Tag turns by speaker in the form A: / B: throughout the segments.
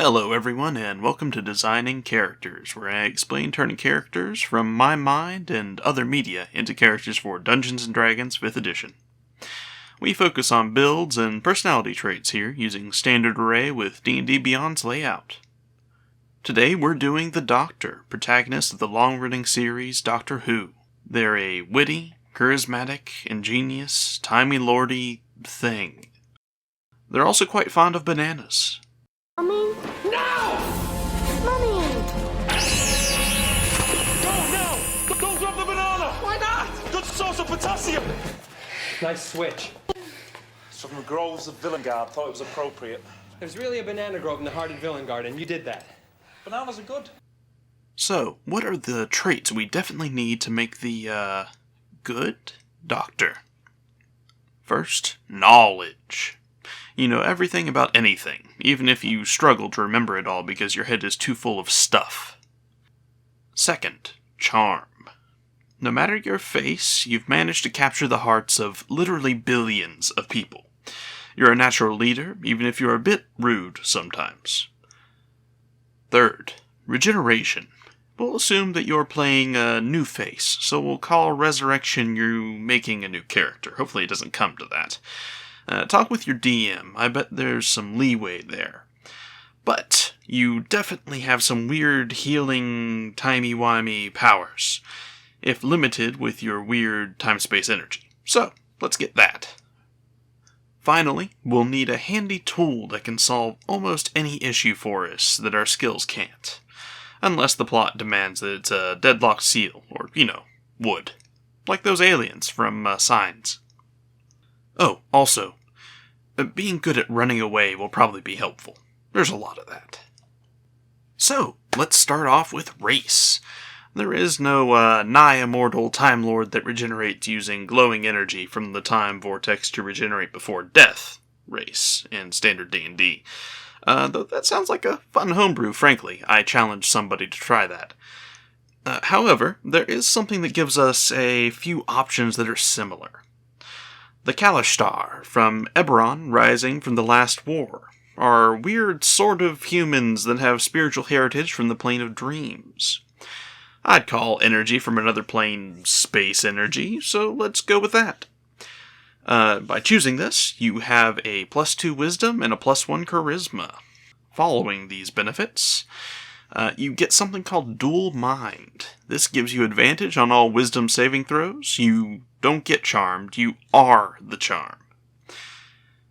A: Hello everyone, and welcome to Designing Characters, where I explain turning characters from my mind and other media into characters for Dungeons & Dragons 5th edition. We focus on builds and personality traits here, using standard array with D&D Beyond's layout. Today we're doing the Doctor, protagonist of the long-running series Doctor Who. They're a witty, charismatic, ingenious, timey-lordy thing. They're also quite fond of bananas.
B: Mommy?
C: No!
B: Mommy!
C: Don't drop the banana!
D: Why not?
C: Good source of potassium!
D: Nice switch.
C: It's from the groves of Villengard. Thought it was appropriate.
D: There's really a banana grove in the heart of Villengard, and you did that.
C: Bananas are good.
A: So, what are the traits we definitely need to make the, good Doctor? First, knowledge. You know everything about anything, even if you struggle to remember it all because your head is too full of stuff. Second, charm. No matter your face, you've managed to capture the hearts of literally billions of people. You're a natural leader, even if you're a bit rude sometimes. Third, regeneration. We'll assume that you're playing a new face, so we'll call resurrection you making a new character. Hopefully it doesn't come to that. Talk with your DM. I bet there's some leeway there. But you definitely have some weird healing timey-wimey powers, if limited with your weird time-space energy. So, let's get that. Finally, we'll need a handy tool that can solve almost any issue for us that our skills can't. Unless the plot demands that it's a deadlocked seal, or, wood. Like those aliens from Signs. Oh, also, being good at running away will probably be helpful. There's a lot of that. So, let's start off with race. There is no nigh-immortal Time Lord that regenerates using glowing energy from the time vortex to regenerate before death race in standard D&D. Though that sounds like a fun homebrew, frankly. I challenge somebody to try that. However, there is something that gives us a few options that are similar. The Kalashtar, from Eberron, rising from the last war, are weird sort of humans that have spiritual heritage from the plane of dreams. I'd call energy from another plane space energy, so let's go with that. By choosing this, you have a +2 wisdom and a +1 charisma. Following these benefits, you get something called Dual Mind. This gives you advantage on all wisdom saving throws. You don't get charmed, you are the charm.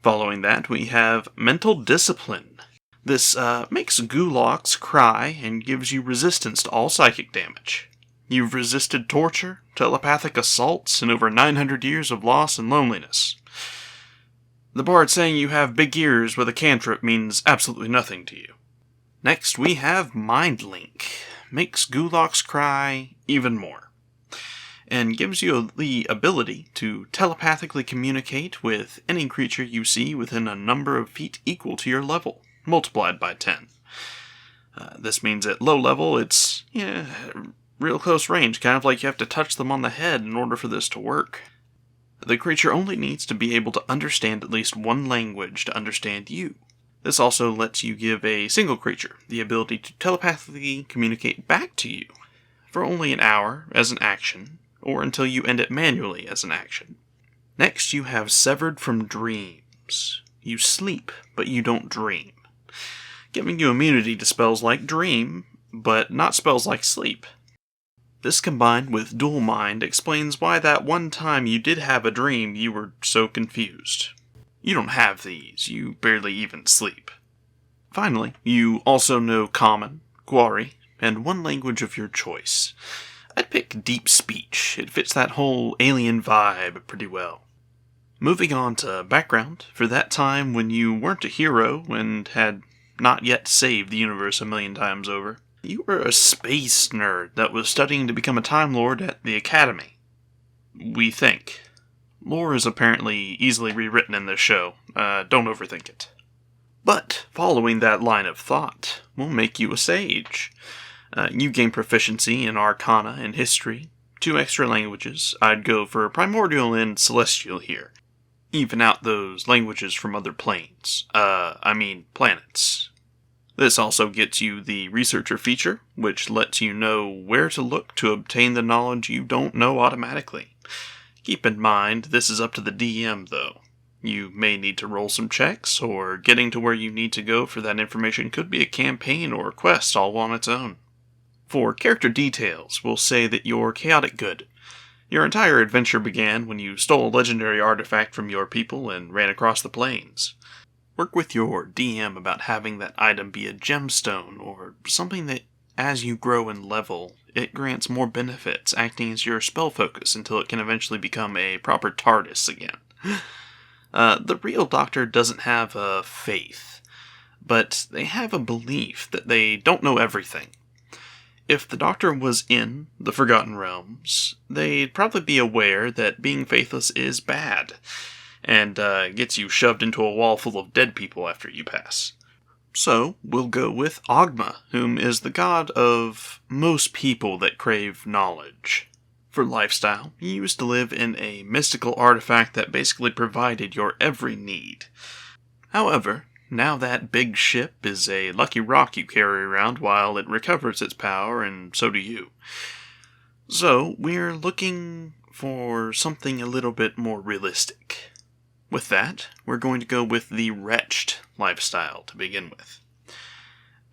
A: Following that, we have Mental Discipline. This makes Gulocks cry and gives you resistance to all psychic damage. You've resisted torture, telepathic assaults, and over 900 years of loss and loneliness. The bard saying you have big ears with a cantrip means absolutely nothing to you. Next, we have Mind Link. Makes Gulocks cry even more. And gives you the ability to telepathically communicate with any creature you see within a number of feet equal to your level, multiplied by 10. This means at low level, it's, real close range, kind of like you have to touch them on the head in order for this to work. The creature only needs to be able to understand at least one language to understand you. This also lets you give a single creature the ability to telepathically communicate back to you for only an hour as an action, or until you end it manually as an action. Next, you have Severed from Dreams. You sleep, but you don't dream, giving you immunity to spells like Dream, but not spells like Sleep. This combined with Dual Mind explains why that one time you did have a dream you were so confused. You don't have these, you barely even sleep. Finally, you also know Common, Gwari, and one language of your choice. I'd pick Deep Speech. It fits that whole alien vibe pretty well. Moving on to background, for that time when you weren't a hero and had not yet saved the universe a million times over, you were a space nerd that was studying to become a Time Lord at the Academy. We think. Lore is apparently easily rewritten in this show. Don't overthink it. But, following that line of thought, will make you a sage. You gain proficiency in Arcana and History, 2 extra languages. I'd go for Primordial and Celestial here. Even out those languages from other planets. Planets. This also gets you the Researcher feature, which lets you know where to look to obtain the knowledge you don't know automatically. Keep in mind, this is up to the DM, though. You may need to roll some checks, or getting to where you need to go for that information could be a campaign or a quest all on its own. For character details, we'll say that you're chaotic good. Your entire adventure began when you stole a legendary artifact from your people and ran across the plains. Work with your DM about having that item be a gemstone, or something that, as you grow in level, it grants more benefits, acting as your spell focus until it can eventually become a proper TARDIS again. The real Doctor doesn't have a faith, but they have a belief that they don't know everything. If the Doctor was in the Forgotten Realms, they'd probably be aware that being faithless is bad, and gets you shoved into a wall full of dead people after you pass. So, we'll go with Ogma, whom is the god of most people that crave knowledge. For lifestyle, you used to live in a mystical artifact that basically provided your every need. However, now that big ship is a lucky rock you carry around while it recovers its power, and so do you. So, we're looking for something a little bit more realistic. With that, we're going to go with the wretched lifestyle to begin with.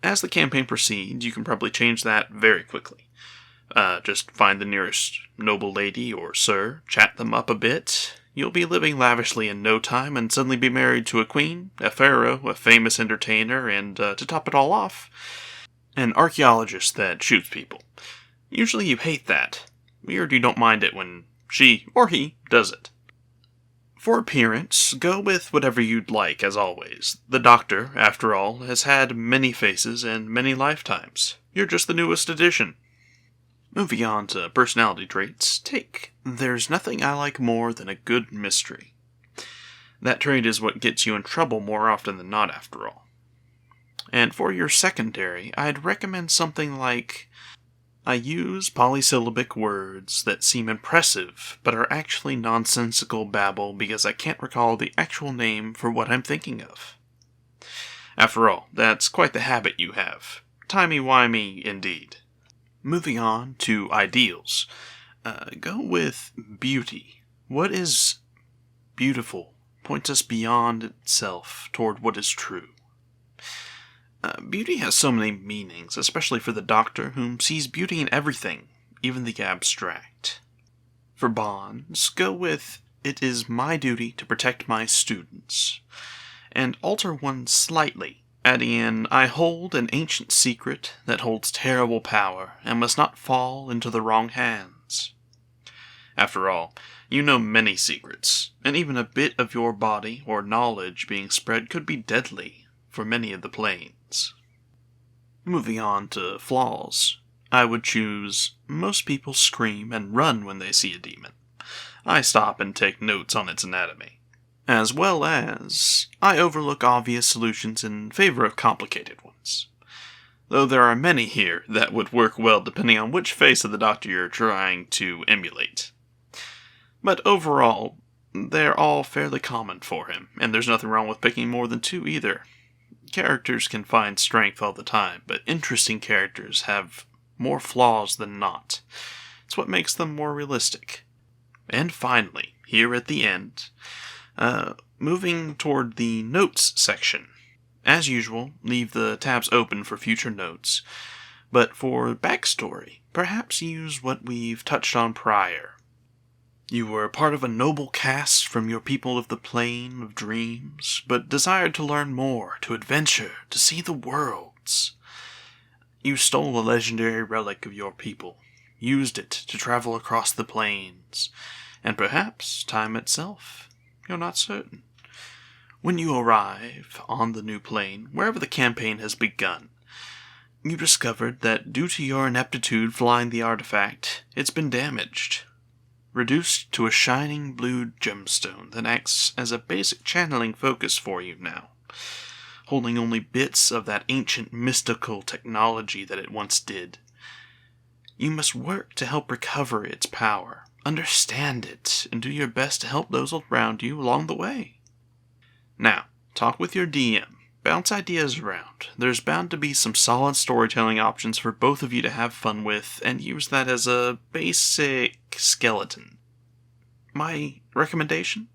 A: As the campaign proceeds, you can probably change that very quickly. Just find the nearest noble lady or sir, chat them up a bit. You'll be living lavishly in no time and suddenly be married to a queen, a pharaoh, a famous entertainer, and, to top it all off, an archaeologist that shoots people. Usually you hate that. Weird you don't mind it when she, or he, does it. For appearance, go with whatever you'd like, as always. The Doctor, after all, has had many faces and many lifetimes. You're just the newest addition. Moving on to personality traits, take "There's nothing I like more than a good mystery." That trait is what gets you in trouble more often than not, after all. And for your secondary, I'd recommend something like, "I use polysyllabic words that seem impressive, but are actually nonsensical babble because I can't recall the actual name for what I'm thinking of." After all, that's quite the habit you have. Timey-wimey indeed. Moving on to ideals. Go with beauty. What is beautiful points us beyond itself toward what is true. Beauty has so many meanings, especially for the Doctor, whom sees beauty in everything, even the abstract. For bonds, go with "It is my duty to protect my students," and alter one slightly, adding in "I hold an ancient secret that holds terrible power and must not fall into the wrong hands." After all, you know many secrets, and even a bit of your body or knowledge being spread could be deadly for many of the planes. Moving on to flaws, I would choose "Most people scream and run when they see a demon. I stop and take notes on its anatomy," as well as "I overlook obvious solutions in favor of complicated ones." Though there are many here that would work well depending on which face of the Doctor you're trying to emulate. But overall, they're all fairly common for him, and there's nothing wrong with picking more than two either. Characters can find strength all the time, but interesting characters have more flaws than not. It's what makes them more realistic. And finally, here at the end, moving toward the notes section. As usual, leave the tabs open for future notes, but for backstory, perhaps use what we've touched on prior. You were part of a noble caste from your people of the Plane of Dreams, but desired to learn more, to adventure, to see the worlds. You stole a legendary relic of your people, used it to travel across the plains, and perhaps time itself. You're not certain. When you arrive on the new plane, wherever the campaign has begun, you discovered that due to your ineptitude flying the artifact, it's been damaged. Reduced to a shining blue gemstone that acts as a basic channeling focus for you now, holding only bits of that ancient mystical technology that it once did. You must work to help recover its power, understand it, and do your best to help those around you along the way. Now, talk with your DM, bounce ideas around. There's bound to be some solid storytelling options for both of you to have fun with, and use that as a basic skeleton. My recommendation?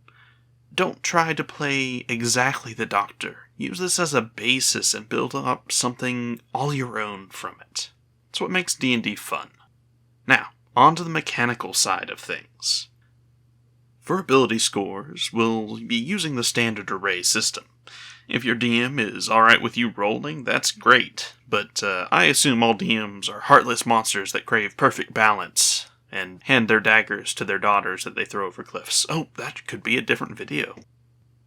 A: Don't try to play exactly the Doctor. Use this as a basis and build up something all your own from it. It's what makes D&D fun. Now, on to the mechanical side of things. For ability scores, we'll be using the standard array system. If your DM is alright with you rolling, that's great, but I assume all DMs are heartless monsters that crave perfect balance and hand their daggers to their daughters that they throw over cliffs. Oh, that could be a different video.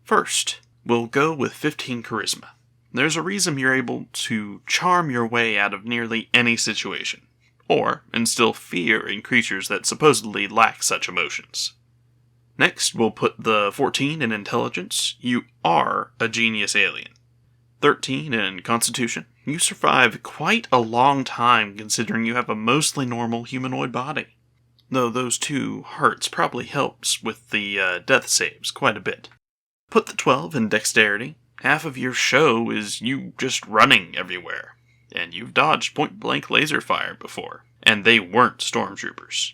A: First, we'll go with 15 charisma. There's a reason you're able to charm your way out of nearly any situation, or instill fear in creatures that supposedly lack such emotions. Next, we'll put the 14 in intelligence. You are a genius alien. 13 in constitution. You survive quite a long time considering you have a mostly normal humanoid body. Though those 2 hearts probably helps with the death saves quite a bit. Put the 12 in dexterity. Half of your show is you just running everywhere. And you've dodged point-blank laser fire before. And they weren't stormtroopers.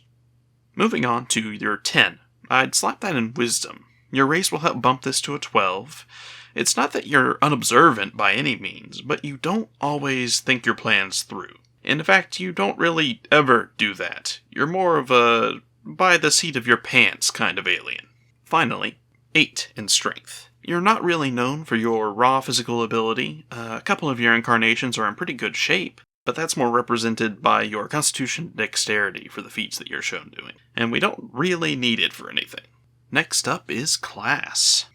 A: Moving on to your 10. I'd slap that in wisdom. Your race will help bump this to a 12. It's not that you're unobservant by any means, but you don't always think your plans through. In fact, you don't really ever do that. You're more of a by the seat of your pants kind of alien. Finally, 8 in strength. You're not really known for your raw physical ability. A couple of your incarnations are in pretty good shape, but that's more represented by your constitution and dexterity for the feats that you're shown doing. And we don't really need it for anything. Next up is class.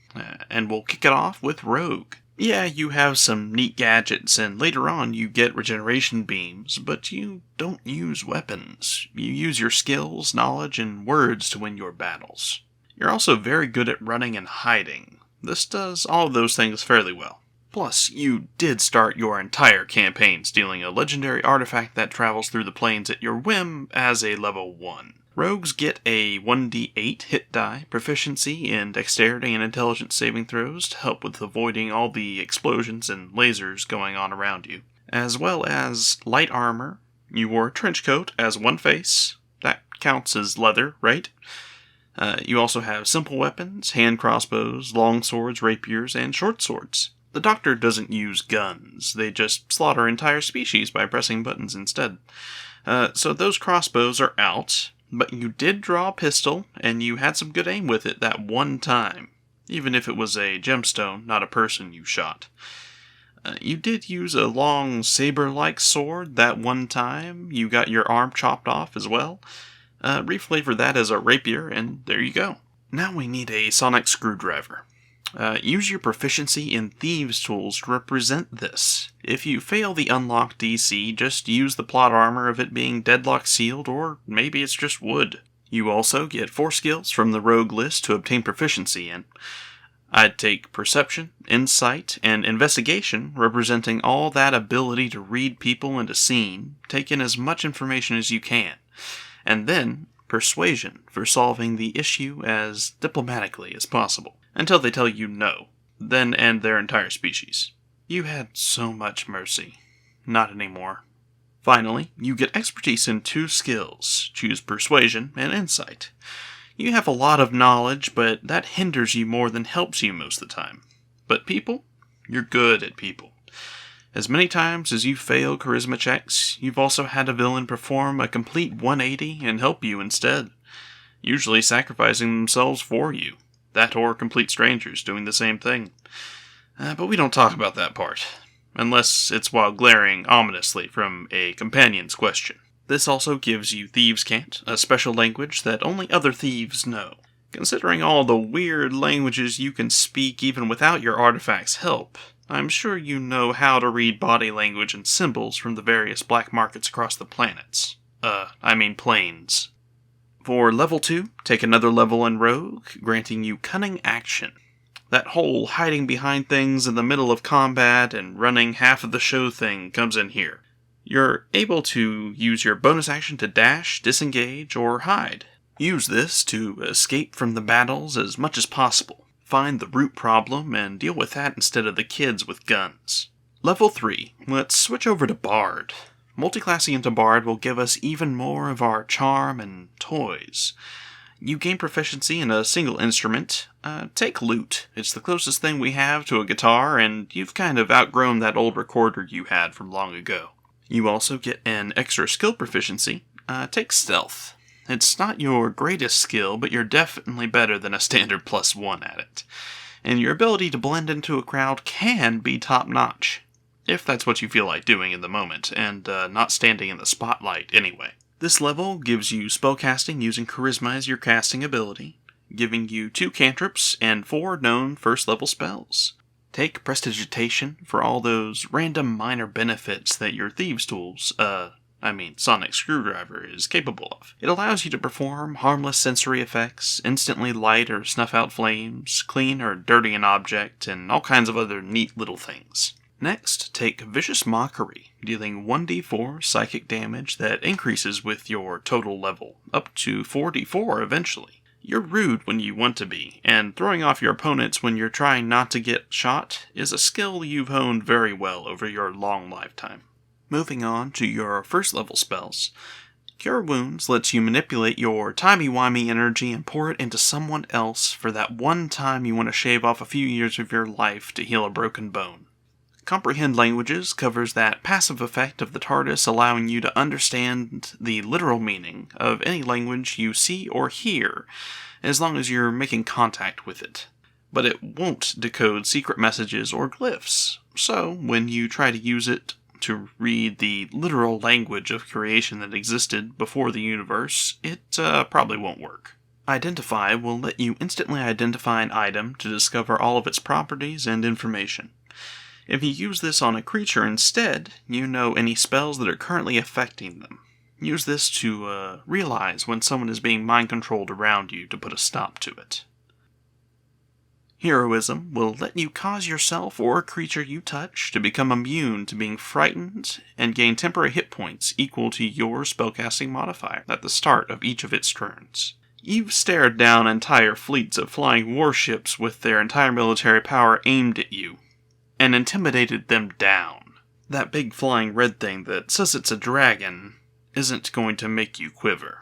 A: And we'll kick it off with Rogue. Yeah, you have some neat gadgets, and later on you get regeneration beams, but you don't use weapons. You use your skills, knowledge, and words to win your battles. You're also very good at running and hiding. This does all of those things fairly well. Plus, you did start your entire campaign stealing a legendary artifact that travels through the planes at your whim as a level 1. Rogues get a 1d8 hit die proficiency in dexterity and intelligence saving throws to help with avoiding all the explosions and lasers going on around you. As well as light armor. You wore a trench coat as one face. That counts as leather, right? You also have simple weapons, hand crossbows, long swords, rapiers, and short swords. The Doctor doesn't use guns. They just slaughter entire species by pressing buttons instead. So those crossbows are out. But you did draw a pistol, and you had some good aim with it that one time. Even if it was a gemstone, not a person you shot. You did use a long saber-like sword that one time. You got your arm chopped off as well. Reflavor that as a rapier, and there you go. Now we need a sonic screwdriver. Use your proficiency in Thieves' Tools to represent this. If you fail the unlock DC, just use the plot armor of it being deadlock sealed, or maybe it's just wood. You also get 4 skills from the rogue list to obtain proficiency in. I'd take Perception, Insight, and Investigation, representing all that ability to read people and a scene, take in as much information as you can. And then, Persuasion, for solving the issue as diplomatically as possible. Until they tell you no, then end their entire species. You had so much mercy. Not anymore. Finally, you get expertise in 2 skills. Choose Persuasion and Insight. You have a lot of knowledge, but that hinders you more than helps you most of the time. But people? You're good at people. As many times as you fail charisma checks, you've also had a villain perform a complete 180 and help you instead. Usually sacrificing themselves for you. That or complete strangers doing the same thing. But we don't talk about that part. Unless it's while glaring ominously from a companion's question. This also gives you Thieves' Cant, a special language that only other thieves know. Considering all the weird languages you can speak even without your artifact's help, I'm sure you know how to read body language and symbols from the various black markets across the planets. Planes. For level 2, take another level in Rogue, granting you Cunning Action. That whole hiding behind things in the middle of combat and running half of the show thing comes in here. You're able to use your bonus action to dash, disengage, or hide. Use this to escape from the battles as much as possible. Find the root problem and deal with that instead of the kids with guns. Level 3. Let's switch over to Bard. Multiclassing into Bard will give us even more of our charm and toys. You gain proficiency in a single instrument. Take lute. It's the closest thing we have to a guitar, and you've kind of outgrown that old recorder you had from long ago. You also get an extra skill proficiency. Take stealth. It's not your greatest skill, but you're definitely better than a standard +1 at it. And your ability to blend into a crowd can be top-notch, if that's what you feel like doing in the moment, and not standing in the spotlight anyway. This level gives you spellcasting using Charisma as your casting ability, giving you 2 cantrips and 4 known first-level spells. Take Prestidigitation for all those random minor benefits that your Thieves' Tools, Sonic Screwdriver, is capable of. It allows you to perform harmless sensory effects, instantly light or snuff out flames, clean or dirty an object, and all kinds of other neat little things. Next, take Vicious Mockery, dealing 1d4 psychic damage that increases with your total level, up to 4d4 eventually. You're rude when you want to be, and throwing off your opponents when you're trying not to get shot is a skill you've honed very well over your long lifetime. Moving on to your first level spells. Cure Wounds lets you manipulate your timey-wimey energy and pour it into someone else for that one time you want to shave off a few years of your life to heal a broken bone. Comprehend Languages covers that passive effect of the TARDIS allowing you to understand the literal meaning of any language you see or hear, as long as you're making contact with it. But it won't decode secret messages or glyphs, so when you try to use it to read the literal language of creation that existed before the universe, it probably won't work. Identify will let you instantly identify an item to discover all of its properties and information. If you use this on a creature instead, you know any spells that are currently affecting them. Use this to realize when someone is being mind-controlled around you to put a stop to it. Heroism will let you cause yourself or a creature you touch to become immune to being frightened and gain temporary hit points equal to your spellcasting modifier at the start of each of its turns. You've stared down entire fleets of flying warships with their entire military power aimed at you, and intimidated them down. That big flying red thing that says it's a dragon isn't going to make you quiver.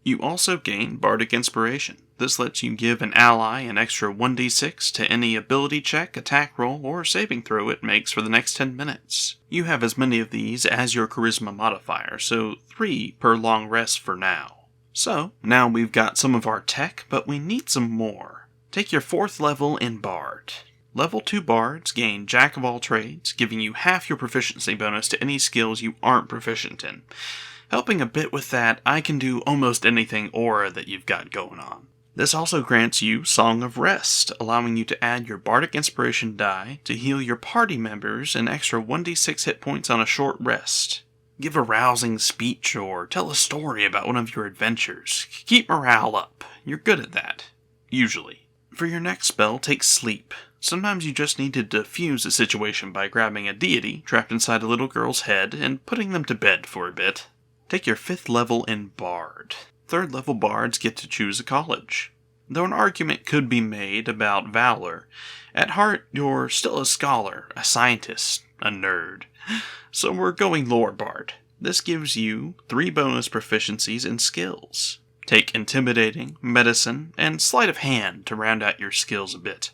A: You also gain Bardic Inspiration. This lets you give an ally an extra 1d6 to any ability check, attack roll, or saving throw it makes for the next 10 minutes. You have as many of these as your Charisma modifier, so 3 per long rest for now. So, now we've got some of our tech, but we need some more. Take your 4th level in Bard. Level 2 Bards gain Jack of all trades, giving you half your proficiency bonus to any skills you aren't proficient in. Helping a bit with that I can do almost anything aura that you've got going on. This also grants you Song of Rest, allowing you to add your Bardic Inspiration die to heal your party members an extra 1d6 hit points on a short rest. Give a rousing speech or tell a story about one of your adventures. Keep morale up. You're good at that. Usually. For your next spell, take Sleep. Sometimes you just need to diffuse a situation by grabbing a deity trapped inside a little girl's head and putting them to bed for a bit. Take your 5th level in Bard. 3rd level Bards get to choose a college. Though an argument could be made about valor, at heart you're still a scholar, a scientist, a nerd. So we're going Lore Bard. This gives you 3 bonus proficiencies in skills. Take Intimidating, Medicine, and Sleight of Hand to round out your skills a bit.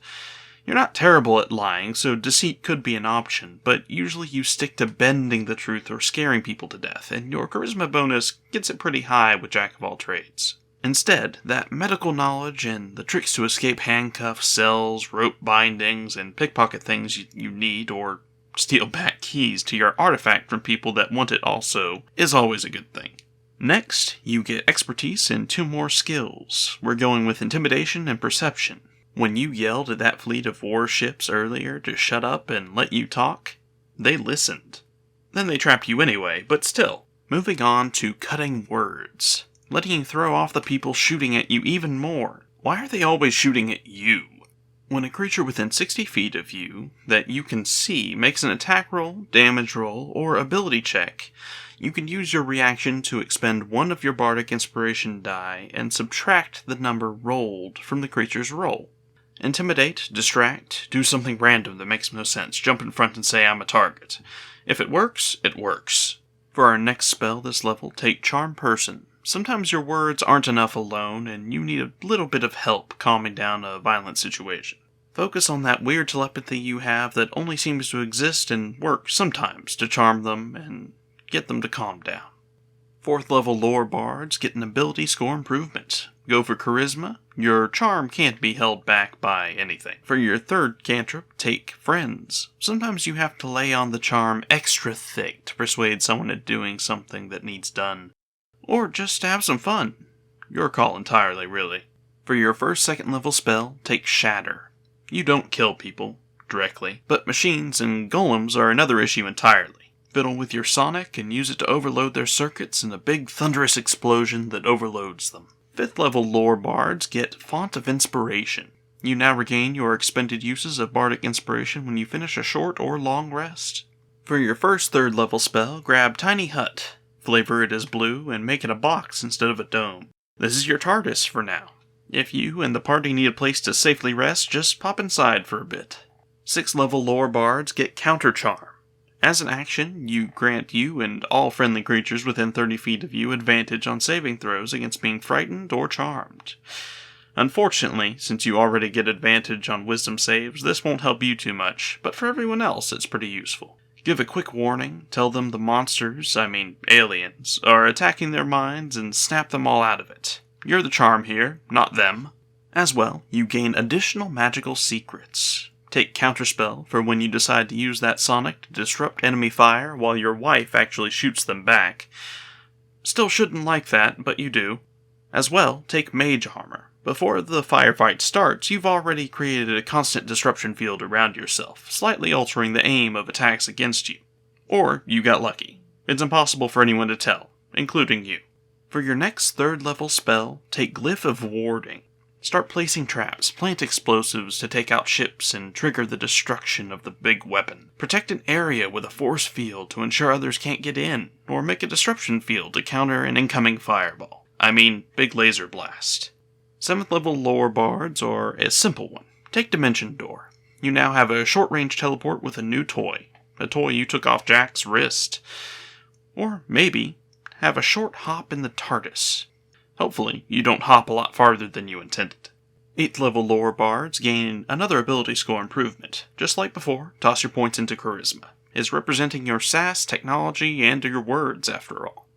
A: You're not terrible at lying, so deceit could be an option, but usually you stick to bending the truth or scaring people to death, and your charisma bonus gets it pretty high with Jack of all trades. Instead, that medical knowledge and the tricks to escape handcuffs, cells, rope bindings, and pickpocket things you need, or steal back keys to your artifact from people that want it also, is always a good thing. Next, you get expertise in 2 more skills. We're going with Intimidation and Perception. When you yelled at that fleet of warships earlier to shut up and let you talk, they listened. Then they trapped you anyway, but still. Moving on to Cutting Words. Letting you throw off the people shooting at you even more. Why are they always shooting at you? When a creature within 60 feet of you that you can see makes an attack roll, damage roll, or ability check, you can use your reaction to expend 1 of your Bardic Inspiration die and subtract the number rolled from the creature's roll. Intimidate, distract, do something random that makes no sense. Jump in front and say I'm a target. If it works, it works. For our next spell this level, take Charm Person. Sometimes your words aren't enough alone, and you need a little bit of help calming down a violent situation. Focus on that weird telepathy you have that only seems to exist and work sometimes to charm them and get them to calm down. 4th level lore bards get an ability score improvement. Go for Charisma. Your charm can't be held back by anything. For your 3rd cantrip, take Friends. Sometimes you have to lay on the charm extra thick to persuade someone into doing something that needs done. Or just to have some fun. Your call entirely, really. For your 1st, 2nd level spell, take Shatter. You don't kill people directly, but machines and golems are another issue entirely. Fiddle with your sonic and use it to overload their circuits in a big thunderous explosion that overloads them. 5th level lore bards get Font of Inspiration. You now regain your expended uses of bardic inspiration when you finish a short or long rest. For your 1st, 3rd level spell, grab Tiny Hut. Flavor it as blue and make it a box instead of a dome. This is your TARDIS for now. If you and the party need a place to safely rest, just pop inside for a bit. 6th level lore bards get Counter Charm. As an action, you grant you and all friendly creatures within 30 feet of you advantage on saving throws against being frightened or charmed. Unfortunately, since you already get advantage on wisdom saves, this won't help you too much, but for everyone else it's pretty useful. Give a quick warning, tell them the monsters, aliens, are attacking their minds and snap them all out of it. You're the charm here, not them. As well, you gain additional magical secrets. Take Counterspell for when you decide to use that sonic to disrupt enemy fire while your wife actually shoots them back. Still shouldn't like that, but you do. As well, take Mage Armor. Before the firefight starts, you've already created a constant disruption field around yourself, slightly altering the aim of attacks against you. Or you got lucky. It's impossible for anyone to tell, including you. For your next 3rd level spell, take Glyph of Warding. Start placing traps, plant explosives to take out ships and trigger the destruction of the big weapon. Protect an area with a force field to ensure others can't get in, or make a disruption field to counter an incoming fireball. Big laser blast. 7th level lore bards, or a simple one. Take Dimension Door. You now have a short-range teleport with a new toy. A toy you took off Jack's wrist. Or maybe have a short hop in the TARDIS. Hopefully, you don't hop a lot farther than you intended. 8th level lore bards gain another ability score improvement. Just like before, toss your points into Charisma. It's representing your sass, technology, and your words, after all.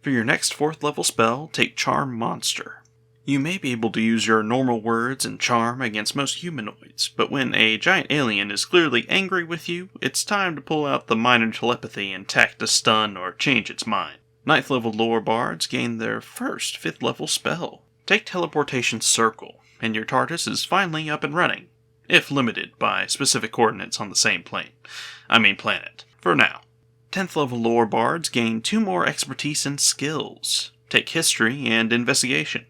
A: For your next 4th level spell, take Charm Monster. You may be able to use your normal words and charm against most humanoids, but when a giant alien is clearly angry with you, it's time to pull out the minor telepathy and tech to stun or change its mind. 9th level lore bards gain their first 5th level spell. Take Teleportation Circle, and your TARDIS is finally up and running, if limited by specific coordinates on the same planet, for now. 10th level lore bards gain 2 more expertise and skills. Take History and Investigation.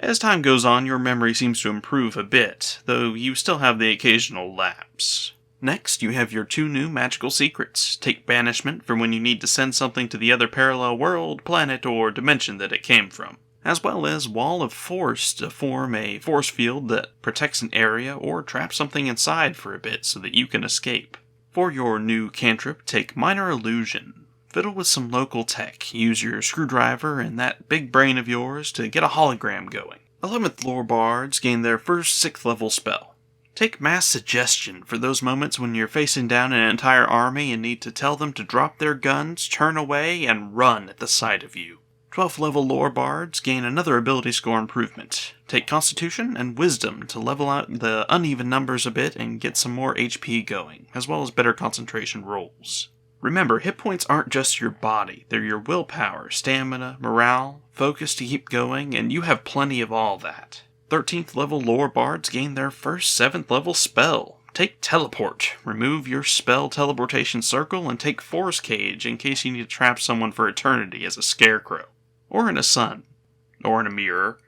A: As time goes on, your memory seems to improve a bit, though you still have the occasional lapse. Next, you have your 2 new magical secrets. Take Banishment for when you need to send something to the other parallel world, planet, or dimension that it came from. As well as Wall of Force to form a force field that protects an area or traps something inside for a bit so that you can escape. For your new cantrip, take Minor Illusion. Fiddle with some local tech. Use your screwdriver and that big brain of yours to get a hologram going. 11th lore bards gain their first 6th level spell. Take Mass Suggestion for those moments when you're facing down an entire army and need to tell them to drop their guns, turn away, and run at the sight of you. 12th level lore bards gain another ability score improvement. Take Constitution and Wisdom to level out the uneven numbers a bit and get some more HP going, as well as better concentration rolls. Remember, hit points aren't just your body, they're your willpower, stamina, morale, focus to keep going, and you have plenty of all that. 13th level lore bards gain their first 7th level spell. Take Teleport. Remove your spell Teleportation Circle and take Force Cage in case you need to trap someone for eternity as a scarecrow. Or in a sun. Or in a mirror.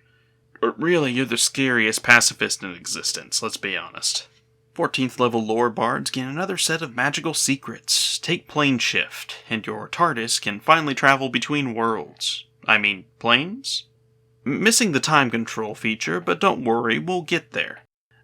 A: Or really, you're the scariest pacifist in existence, let's be honest. 14th level lore bards gain another set of magical secrets. Take Plane Shift, and your TARDIS can finally travel between worlds. Planes? Missing the time control feature, but don't worry, we'll get there.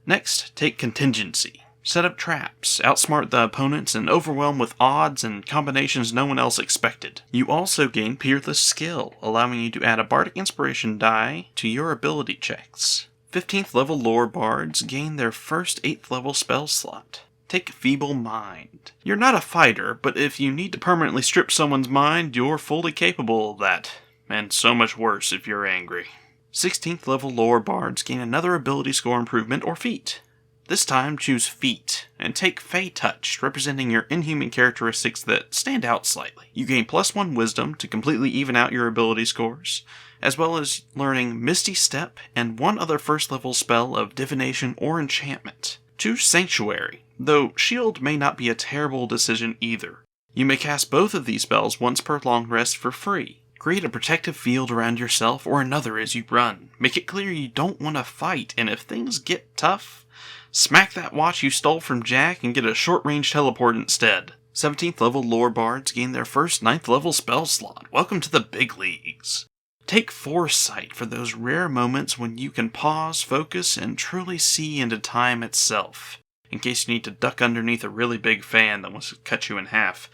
A: Next, take Contingency. Set up traps, outsmart the opponents, and overwhelm with odds and combinations no one else expected. You also gain Peerless Skill, allowing you to add a Bardic Inspiration die to your ability checks. 15th level lore bards gain their first 8th level spell slot. Take Feeble Mind. You're not a fighter, but if you need to permanently strip someone's mind, you're fully capable of that. And so much worse if you're angry. 16th level lore bards gain another ability score improvement or feat. This time choose Feat, and take Fey Touch, representing your inhuman characteristics that stand out slightly. You gain +1 Wisdom to completely even out your ability scores, as well as learning Misty Step and one other first level spell of Divination or Enchantment. Choose Sanctuary, though Shield may not be a terrible decision either. You may cast both of these spells once per long rest for free. Create a protective field around yourself or another as you run. Make it clear you don't want to fight, and if things get tough, smack that watch you stole from Jack and get a short-range teleport instead. 17th level lore bards gain their first 9th level spell slot. Welcome to the big leagues. Take Foresight for those rare moments when you can pause, focus, and truly see into time itself, in case you need to duck underneath a really big fan that wants to cut you in half.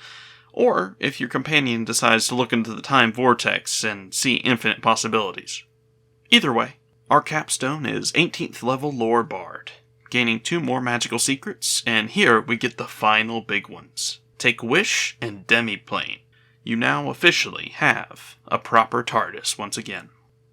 A: Or if your companion decides to look into the time vortex and see infinite possibilities. Either way, our capstone is 18th level lore bard, gaining 2 more magical secrets, and here we get the final big ones. Take Wish and Demiplane. You now officially have a proper TARDIS once again.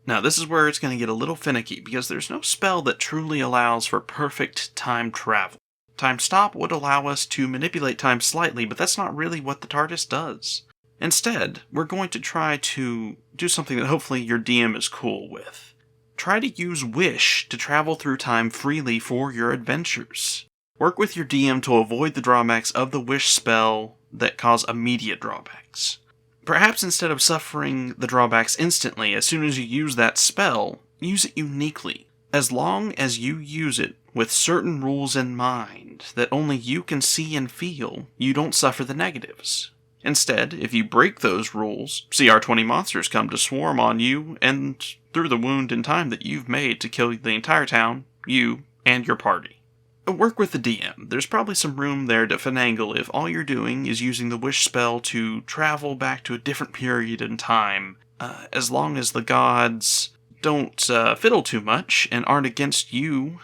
A: Now this is where it's going to get a little finicky, because there's no spell that truly allows for perfect time travel. Time Stop would allow us to manipulate time slightly, but that's not really what the TARDIS does. Instead, we're going to try to do something that hopefully your DM is cool with. Try to use Wish to travel through time freely for your adventures. Work with your DM to avoid the drawbacks of the Wish spell that cause immediate drawbacks. Perhaps instead of suffering the drawbacks instantly as soon as you use that spell, use it uniquely. As long as you use it with certain rules in mind that only you can see and feel, you don't suffer the negatives. Instead, if you break those rules, CR20 monsters come to swarm on you and through the wound in time that you've made to kill the entire town, you, and your party. Work with the DM. There's probably some room there to finagle if all you're doing is using the Wish spell to travel back to a different period in time, as long as the gods don't fiddle too much and aren't against you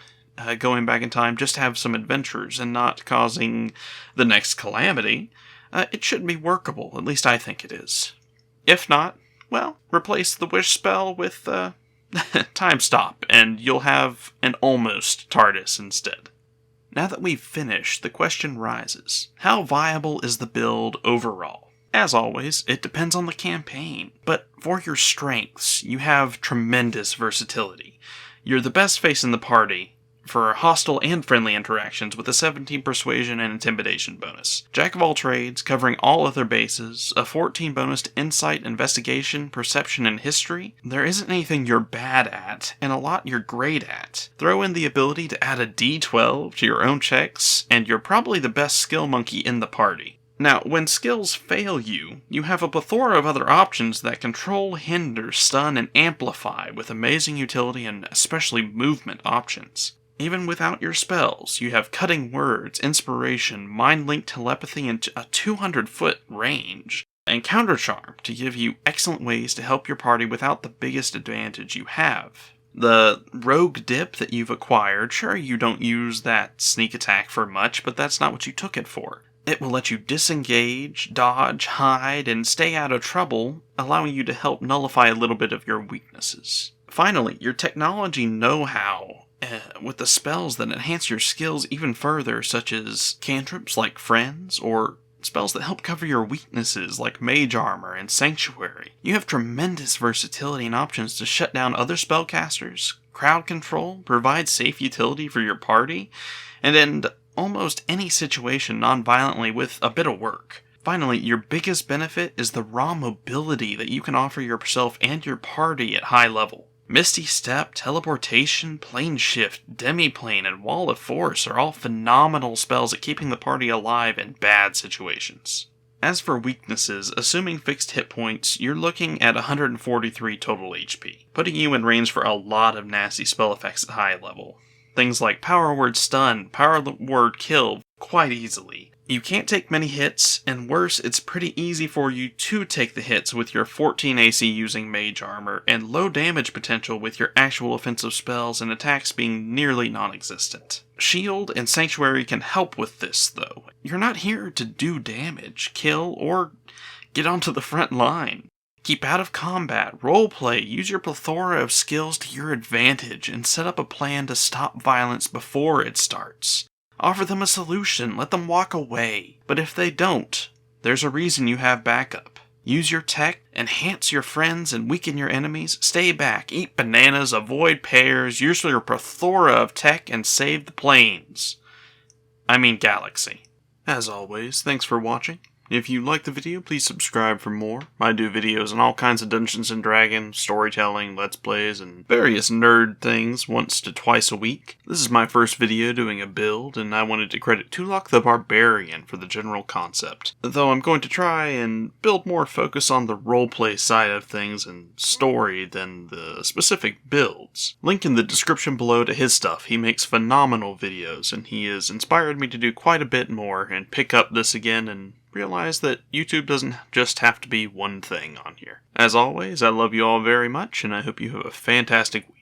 A: going back in time just to have some adventures and not causing the next calamity. It should be workable, at least I think it is. If not, well, replace the Wish spell with Time Stop, and you'll have an almost TARDIS instead. Now that we've finished, the question rises, how viable is the build overall? As always, it depends on the campaign, but for your strengths, you have tremendous versatility. You're the best face in the party for hostile and friendly interactions with a 17 persuasion and intimidation bonus. Jack of all trades, covering all other bases, a 14 bonus to insight, investigation, perception, and history. There isn't anything you're bad at, and a lot you're great at. Throw in the ability to add a D12 to your own checks, and you're probably the best skill monkey in the party. Now, when skills fail you, you have a plethora of other options that control, hinder, stun, and amplify with amazing utility and especially movement options. Even without your spells, you have Cutting Words, Inspiration, Mind-Link Telepathy, and a 200-foot range, and Counter Charm to give you excellent ways to help your party without the biggest advantage you have. The Rogue Dip that you've acquired, sure you don't use that sneak attack for much, but that's not what you took it for. It will let you disengage, dodge, hide, and stay out of trouble, allowing you to help nullify a little bit of your weaknesses. Finally, your technology know-how with the spells that enhance your skills even further, such as cantrips like Friends, or spells that help cover your weaknesses like Mage Armor and Sanctuary. You have tremendous versatility and options to shut down other spellcasters, crowd control, provide safe utility for your party, and end almost any situation non-violently with a bit of work. Finally, your biggest benefit is the raw mobility that you can offer yourself and your party at high level. Misty Step, Teleportation, Plane Shift, Demiplane, and Wall of Force are all phenomenal spells at keeping the party alive in bad situations. As for weaknesses, assuming fixed hit points, you're looking at 143 total HP, putting you in range for a lot of nasty spell effects at high level. Things like power word stun, power word kill quite easily. You can't take many hits, and worse, it's pretty easy for you to take the hits with your 14 AC using mage armor, and low damage potential with your actual offensive spells and attacks being nearly non-existent. Shield and Sanctuary can help with this, though. You're not here to do damage, kill, or get onto the front line. Keep out of combat, roleplay, use your plethora of skills to your advantage, and set up a plan to stop violence before it starts. Offer them a solution, let them walk away. But if they don't, there's a reason you have backup. Use your tech, enhance your friends, and weaken your enemies. Stay back, eat bananas, avoid pears, use your plethora of tech, and save the planes. I mean galaxy. As always, thanks for watching. If you liked the video, please subscribe for more. I do videos on all kinds of Dungeons & Dragons, storytelling, Let's Plays, and various nerd things once to twice a week. This is my first video doing a build, and I wanted to credit Tulock the Barbarian for the general concept. Though I'm going to try and build more focus on the roleplay side of things and story than the specific builds. Link in the description below to his stuff. He makes phenomenal videos, and he has inspired me to do quite a bit more and pick up this again and realize that YouTube doesn't just have to be one thing on here. As always, I love you all very much, and I hope you have a fantastic week.